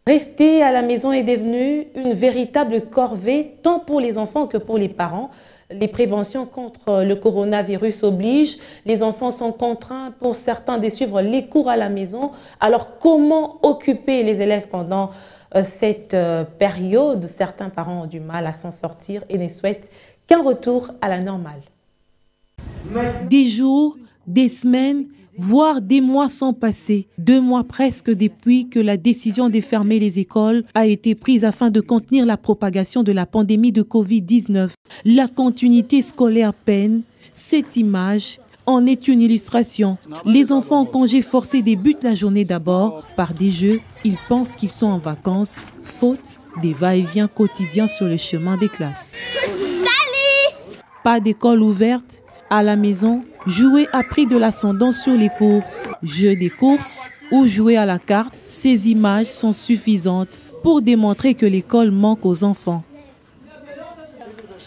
Rester à la maison est devenu une véritable corvée, tant pour les enfants que pour les parents. Les préventions contre le coronavirus obligent. Les enfants sont contraints pour certains de suivre les cours à la maison. Alors, comment occuper les élèves pendant cette période? Certains parents ont du mal à s'en sortir et ne souhaitent qu'un retour à la normale. Des jours, des semaines, voire des mois sont passés. 2 mois presque depuis que la décision de fermer les écoles a été prise afin de contenir la propagation de la pandémie de Covid-19. La continuité scolaire peine. Cette image en est une illustration. Les enfants en congé forcé débutent la journée d'abord par des jeux. Ils pensent qu'ils sont en vacances, faute des va-et-vient quotidiens sur le chemin des classes. Salut! Pas d'école ouverte. À la maison, jouer a pris de l'ascendant sur les cours. Jeux des courses ou jouer à la carte, ces images sont suffisantes pour démontrer que l'école manque aux enfants.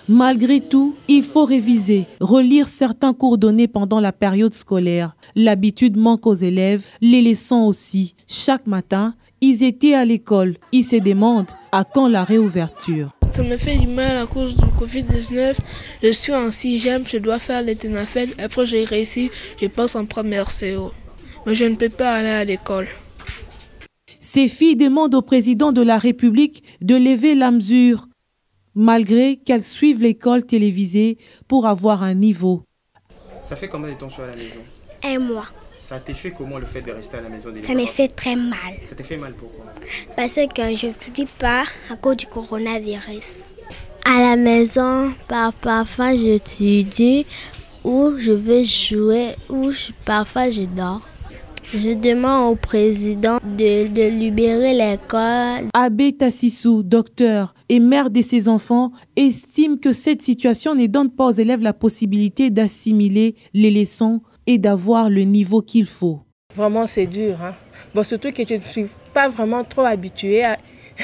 Malgré tout, il faut réviser, relire certains cours donnés pendant la période scolaire. L'habitude manque aux élèves, les leçons aussi. Chaque matin, ils étaient à l'école. Ils se demandent à quand la réouverture. Ça me fait du mal à cause du Covid-19. Je suis en 6e, je dois faire les TENAFED. Après, j'ai réussi, je passe en première CO. Mais je ne peux pas aller à l'école. Ces filles demandent au président de la République de lever la mesure, malgré qu'elles suivent l'école télévisée pour avoir un niveau. Ça fait combien de temps que tu es à la maison? 1 mois. Ça t'a fait comment le fait de rester à la maison? Ça me fait très mal. Ça t'a fait mal pourquoi? Parce que je ne n'étudie pas à cause du coronavirus. À la maison, parfois j'étudie ou je veux jouer ou parfois je dors. Je demande au président de libérer l'école. Abbé Tassissou, docteur et mère de ses enfants, estime que cette situation ne donne pas aux élèves la possibilité d'assimiler les leçons et d'avoir le niveau qu'il faut. Vraiment, c'est dur. Bon, surtout que je ne suis pas vraiment trop habituée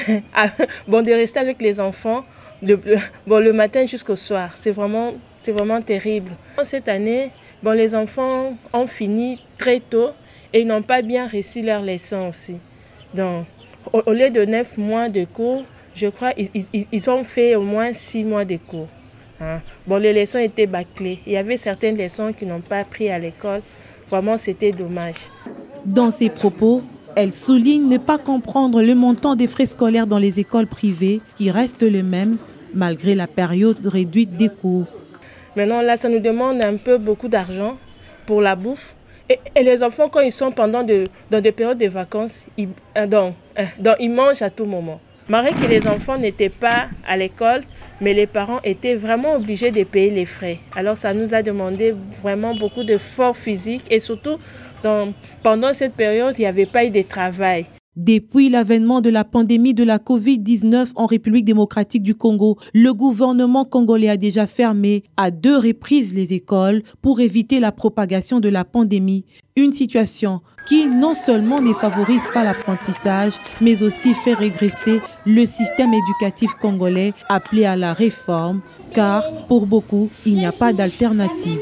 de rester avec les enfants le matin jusqu'au soir. C'est vraiment terrible. Cette année, les enfants ont fini très tôt et ils n'ont pas bien réussi leurs leçons aussi. Donc, au lieu de 9 mois de cours, je crois qu'ils ont fait au moins 6 mois de cours. Les leçons étaient bâclées. Il y avait certaines leçons qui n'ont pas pris à l'école. Vraiment, c'était dommage. Dans ses propos, elle souligne ne pas comprendre le montant des frais scolaires dans les écoles privées qui restent les mêmes malgré la période réduite des cours. Maintenant, là, ça nous demande beaucoup d'argent pour la bouffe. Et les enfants, quand ils sont dans des périodes de vacances, ils mangent à tout moment. Malgré que les enfants n'étaient pas à l'école, mais les parents étaient vraiment obligés de payer les frais. Alors ça nous a demandé vraiment beaucoup d'efforts physiques et surtout, pendant cette période, il n'y avait pas eu de travail. Depuis l'avènement de la pandémie de la Covid-19 en République démocratique du Congo, le gouvernement congolais a déjà fermé à 2 reprises les écoles pour éviter la propagation de la pandémie. Une situation qui non seulement ne favorise pas l'apprentissage, mais aussi fait régresser le système éducatif congolais appelé à la réforme, car pour beaucoup, il n'y a pas d'alternative.